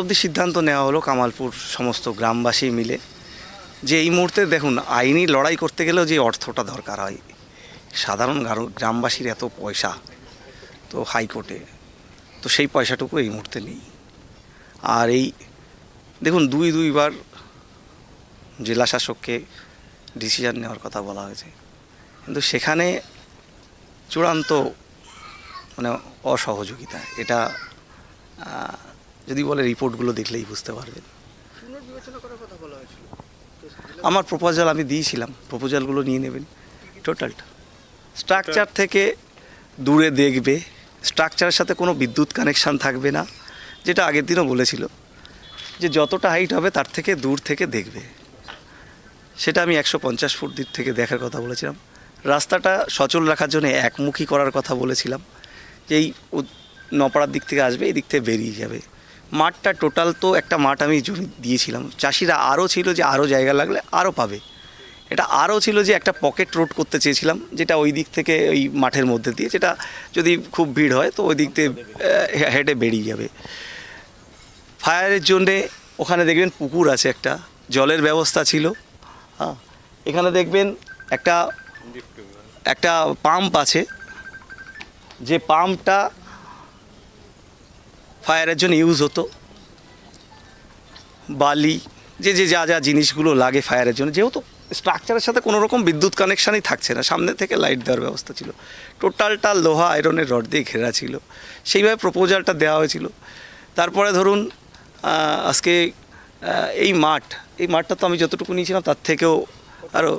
অবধি সিদ্ধান্ত নেওয়া হলো কামালপুর সমস্ত গ্রামবাসী মিলে যে এই মুহূর্তে দেখুন আইনি লড়াই করতে গেলেও যে অর্থটা দরকার হয়, সাধারণ গ্রামবাসীর এত পয়সা তো হাইকোর্টে, তো সেই পয়সাটুকু এই মুহূর্তে নেই। আর এই দেখুন দুইবার জেলা শাসককে ডিসিশন নেওয়ার কথা বলা হয়েছে, কিন্তু সেখানে চূড়ান্ত মানে অসহযোগিতা। এটা যদি বলে রিপোর্টগুলো দেখলেই বুঝতে পারবেন। আমার প্রপোজাল আমি দিয়েছিলাম, প্রপোজালগুলো নিয়ে নেবেন। টোটালটা স্ট্রাকচার থেকে দূরে দেখবে, স্ট্রাকচারের সাথে কোনো বিদ্যুৎ কানেকশান থাকবে না, যেটা আগের দিনও বলেছিল যে যতটা হাইট হবে তার থেকে দূর থেকে দেখবে। সেটা আমি 150 ফুট দিক থেকে দেখার কথা বলেছিলাম। রাস্তাটা সচল রাখার জন্য একমুখী করার কথা বলেছিলাম, যে এই নপাড়ার দিক থেকে আসবে, এই দিক থেকে বেরিয়ে যাবে। মাঠটা টোটাল তো একটা মাঠ আমি জমি দিয়েছিলাম, চাষিরা আরও ছিল যে আরও জায়গা লাগলে আরও পাবে। এটা আরও ছিল যে একটা পকেট রোড করতে চেয়েছিলাম, যেটা ওই দিক থেকে ওই মাঠের মধ্যে দিয়ে, যেটা যদি খুব ভিড় হয় তো ওই দিক থেকে হেঁটে বেরিয়ে যাবে। ফায়ারের জন্যে ওখানে দেখবেন পুকুর আছে, একটা জলের ব্যবস্থা ছিল। হ্যাঁ, এখানে দেখবেন একটা পাম্প আছে, যে পাম্পটা ফায়ারের জন্য ইউজ হতো। বালি যে যা জিনিসগুলো লাগে ফায়ারের জন্য, যেহেতু স্ট্রাকচারের সাথে কোনো রকম বিদ্যুৎ কানেকশানই থাকছে না, সামনে থেকে লাইট দেওয়ার ব্যবস্থা ছিল, টোটালটা লোহা আয়রনের রড দিয়ে ঘেরা ছিল, সেইভাবে প্রপোজালটা দেওয়া হয়েছিল। তারপরে ধরুন আজকে এই মাঠটা তো আমি যতটুকু নিয়েছিলাম তার থেকেও আরও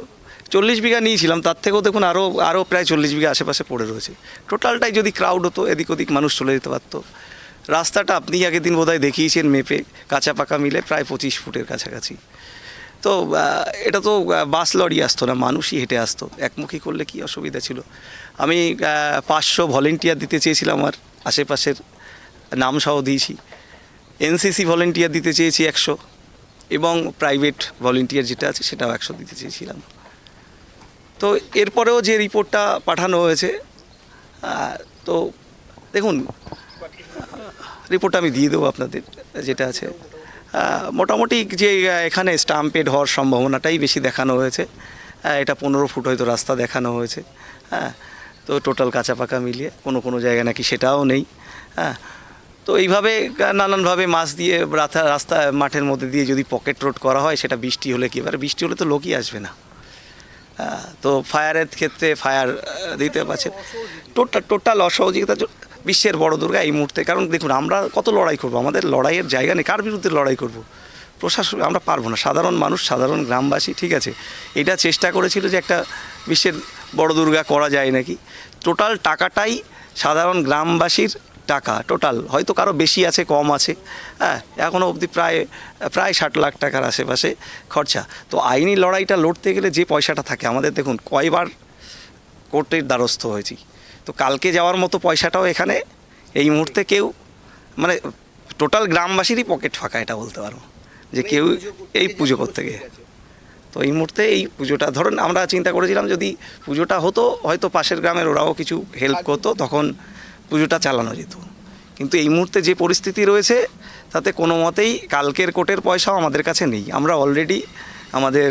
40 বিঘা নিয়েছিলাম, তার থেকেও দেখুন আরও প্রায় 40 বিঘা আশেপাশে পড়ে রয়েছে। টোটালটাই যদি ক্রাউড হতো, এদিক ওদিক মানুষ চলে যেতে পারতো। রাস্তাটা আপনি আগের দিন বোধহয় দেখিয়েছেন মেপে, কাঁচা পাকা মিলে প্রায় 25 ফুটের কাছাকাছি। তো এটা তো বাস লরি আসতো না, মানুষই হেঁটে আসতো। একমুখী করলে কি অসুবিধা ছিল? আমি 500 ভলেন্টিয়ার দিতে চেয়েছিলাম, আমার আশেপাশের নামসহ দিয়েছি। এনসিসি ভলেন্টিয়ার দিতে চেয়েছি 100, এবং প্রাইভেট ভলেন্টিয়ার যেটা আছে সেটাও 100 দিতে চেয়েছিলাম। তো এরপরেও যে রিপোর্টটা পাঠানো হয়েছে, তো দেখুন রিপোর্টটা আমি দিয়ে দেবো আপনাদের, যেটা আছে মোটামুটি যে এখানে স্টাম্পেড হওয়ার সম্ভাবনাটাই বেশি দেখানো হয়েছে। এটা 15 ফুট হয়তো রাস্তা দেখানো হয়েছে। হ্যাঁ, তো টোটাল কাঁচা পাকা মিলিয়ে কোনো জায়গায় নাকি সেটাও নেই। হ্যাঁ, তো এইভাবে নানানভাবে মাছ দিয়ে রাস্তা মাঠের মধ্যে দিয়ে যদি পকেট রোড করা হয়, সেটা বৃষ্টি হলে কী, এবার বৃষ্টি হলে তো লোকই আসবে না। তো ফায়ারের ক্ষেত্রে ফায়ার দিতে পারছে, টোটাল অসহযোগিতা। বিশ্বের বড় দুর্গা এই মুহূর্তে, কারণ দেখুন আমরা কত লড়াই করব, আমাদের লড়াইয়ের জায়গা নেই। কার বিরুদ্ধে লড়াই করব? প্রশাসন আমরা পারবো না, সাধারণ মানুষ, সাধারণ গ্রামবাসী। ঠিক আছে, এটা চেষ্টা করেছিল যে একটা বিশ্বের বড় দুর্গা করা যায় নাকি। টোটাল টাকাটাই সাধারণ গ্রামবাসীর টাকা, টোটাল হয়তো কারো বেশি আছে কম আছে। হ্যাঁ, এখনও অবধি প্রায় 60 লাখ টাকার আশেপাশে খরচা। তো আইনি লড়াইটা লড়তে গেলে যে পয়সাটা থাকে, আমাদের দেখুন কয়বার কোর্টের দ্বারস্থ হয়েছি, তো কালকে যাওয়ার মতো পয়সাটাও এখানে এই মুহূর্তে কেউ, মানে টোটাল গ্রামবাসীরই পকেট ফাঁকা, এটা বলতে পারো যে কেউ এই পুজো করতে গিয়ে। তো এই মুহূর্তে এই পুজোটা ধরুন আমরা চিন্তা করেছিলাম যদি পুজোটা হতো, হয়তো পাশের গ্রামের ওরাও কিছু হেল্প করতো, তখন পুজোটা চালানো যেত। কিন্তু এই মুহূর্তে যে পরিস্থিতি রয়েছে, তাতে কোনো মতেই কালকের কোর্টের পয়সাও আমাদের কাছে নেই। আমরা অলরেডি আমাদের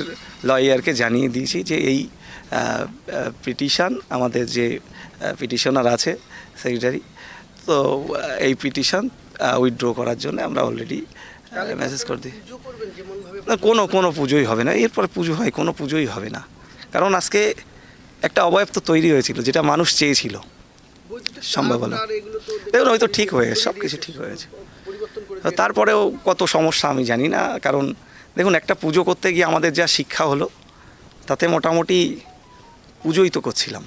লয়ারকে জানিয়ে দিয়েছি যে এই পিটিশন, আমাদের যে পিটিশনার আছে সেক্রেটারি, তো এই পিটিশন উইথড্র করার জন্য আমরা অলরেডি মেসেজ করে দিই। না, কোনো পুজোই হবে না, এরপর পুজো হয় কোনো পুজোই হবে না, কারণ আজকে একটা অবয়ব তো তৈরি হয়েছিল, যেটা মানুষ চেয়েছিল, সম্ভব হলো। দেখুন হয়তো ঠিক হয়ে গেছে, সব কিছু ঠিক হয়েছে। তারপরেও কত সমস্যা আমি জানি না, কারণ দেখুন একটা পুজো করতে গিয়ে আমাদের যা শিক্ষা হলো, তাতে মোটামুটি পুজোই তো করছিলাম।